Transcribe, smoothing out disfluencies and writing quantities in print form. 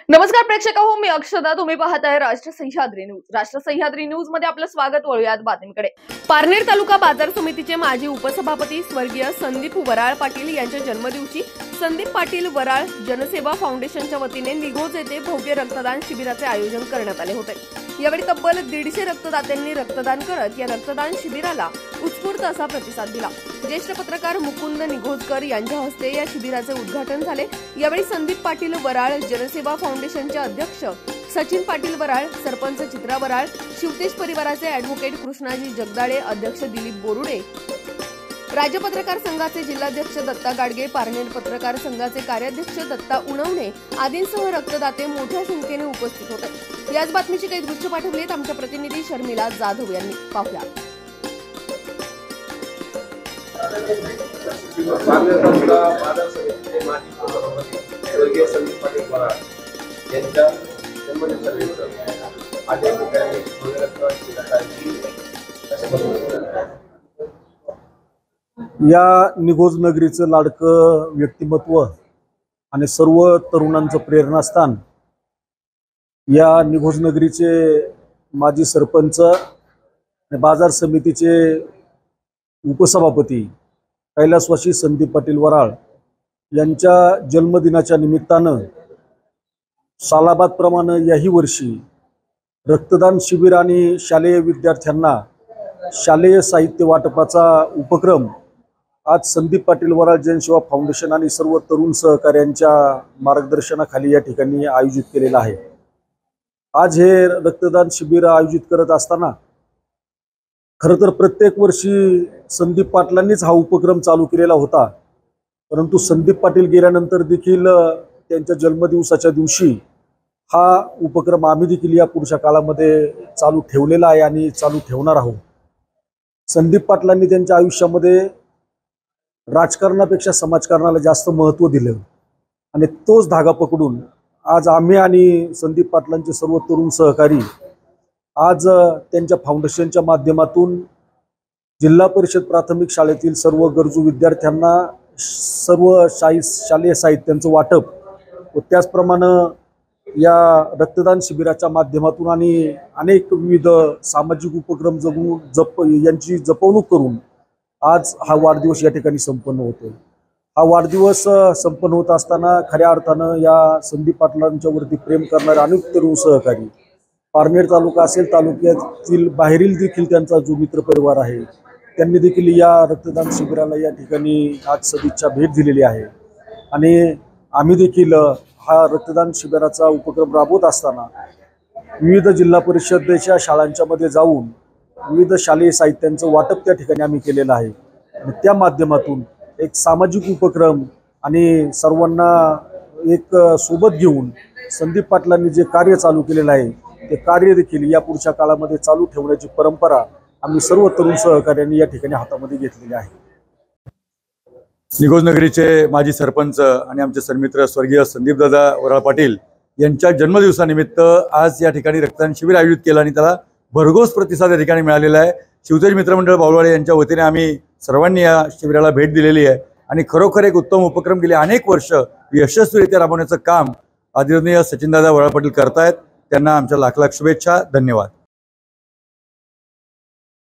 नमस्कार प्रेक्षक हो, मी अक्षदा. तुम्ही पाहताय राष्ट्र सह्याद्री न्यूज. राष्ट्र सह्याद्री न्यूज मध्ये आपलं स्वागत. वळूयात बातमीकडे. पारनेर तालुका बाजार समितीचे माजी उपसभापती स्वर्गीय संदीप वराळ पाटील यांच्या जन्मदिवशी संदीप पाटील वराळ जनसेवा फाउंडेशनच्या वतीने निघोज येथे भव्य रक्तदान शिबिराचे आयोजन करण्यात आले होते. यावेळी तब्बल 150 रक्तदात्यांनी रक्तदान करत या रक्तदान शिबिराला उत्स्फूर्त असा प्रतिसाद दिला. ज्येष्ठ पत्रकार मुकुंद निघोजकर यांच्या हस्ते या शिबिराचे उद्घाटन झाले. यावेळी संदीप पाटील वराळ जनसेवा फाउंडेशनचे अध्यक्ष सचिन पाटील वराळ, सरपंच चित्रा वराळ, शिवतेज परिवाराचे ॲडव्होकेट कृष्णाजी जगदाळे, अध्यक्ष दिलीप बोरुडे, राज्य पत्रकार संघाचे जिल्हाध्यक्ष दत्ता गाडगे, पारनेर पत्रकार संघाचे कार्याध्यक्ष दत्ता उणवणे आदींसह रक्तदाते मोठ्या संख्येने उपस्थित होते. याच बातमीची काही दृश्य पाठवलीत आमच्या प्रतिनिधी शर्मिला जाधव यांनी. पाहूया. या निघोज नगरीचं लाडकं व्यक्तिमत्व आणि सर्व तरुणांचं प्रेरणास्थान या निघोज नगरीचे माजी सरपंच आणि बाजार समितीचे उपसभापती कैलासवासी संदीप पाटील वराळ यांच्या जन्मदिनाच्या निमित्तानं सालाबादप्रमाणे याही वर्षी रक्तदान शिबिर आणि शालेय विद्यार्थ्यांना शालेय साहित्य वाटपाचा उपक्रम आज संदीप पाटील वराळ जनसेवा फाउंडेशन आणि सर्व तरुण सहकाऱ्यांच्या मार्गदर्शनाखाली या ठिकाणी आयोजित केलेला आहे. आज हे रक्तदान शिबिर आयोजित करत असताना खरं तर प्रत्येक वर्षी संदीप पाटलांनीच हा उपक्रम चालू केलेला होता, परंतु संदीप पाटील गेल्यानंतर देखील त्यांच्या जन्मदिवसाच्या दिवशी हा उपक्रम आम्ही देखील या पुढच्या काळामध्ये चालू ठेवलेला आहे आणि चालू ठेवणार आहोत. संदीप पाटलांनी त्यांच्या आयुष्यामध्ये राजकारणापेक्षा समाजकारणाला जास्त महत्त्व दिलं आणि तोच धागा पकडून आज आम्ही आणि संदीप पाटलांचे सर्व तरुण सहकारी आज त्यांच्या फाउंडेशनच्या माध्यमातून जिल्हा परिषद प्राथमिक शाळेतील सर्व गरजू विद्यार्थ्यांना सर्व शालेय साहित्यांचं वाटप व त्याचप्रमाणे या रक्तदान शिबिराच्या माध्यमातून आणि अनेक विविध सामाजिक उपक्रम यांची जपवणूक करून आज हा वाढदिवस या ठिकाणी संपन्न होतो. हा वाढदिवस संपन्न होत असताना खऱ्या अर्थानं या संदीप पाटलांच्यावरती प्रेम करणारे अनेक तरुण सहकारी पारनेर तालुका असेल, तालुक्यातील बाहेरील देखील त्यांचा जो मित्र परिवार आहे त्यांनी देखील या रक्तदान शिबिराला या ठिकाणी आज सदिच्छा भेट दिलेली आहे. आणि आम्ही देखील हा रक्तदान शिबिराचा उपक्रम राबवत असताना विविध जिल्हा परिषदेच्या शाळांच्या मध्ये जाऊन विविध शालेय साहित्यांचं वाटप त्या ठिकाणी आम्ही केलेलं आहे. आणि त्या माध्यमातून एक सामाजिक उपक्रम आणि सर्वांना एक सोबत घेऊन संदीप पाटलांनी जे कार्य चालू केलेलं आहे ते कार्य देखील या पुढच्या काळामध्ये चालू ठेवण्याची परंपरा आम्ही सर्व तरुण सहकार्यांनी या ठिकाणी हातामध्ये घेतलेली आहे. निघोज नगरीचे माजी सरपंच आणि आमचे सन्मित्र स्वर्गीय संदीपदादा वराळ पाटील यांच्या जन्मदिवसानिमित्त आज या ठिकाणी रक्तदान शिबिर आयोजित केलं आणि त्याला भरघोस प्रतिसाद या ठिकाणी मिळालेला आहे. शिवतेज मित्रमंडळ बावळवाडी यांच्या वतीने आम्ही सर्वांनी या शिबिराला भेट दिलेली आहे आणि खरोखर एक उत्तम उपक्रम गेले अनेक वर्ष यशस्वीरित्या राबवण्याचं काम आदरणीय सचिनदादा वराळ पाटील करतायत. त्यांना आमच्या लाख लाख शुभेच्छा. धन्यवाद.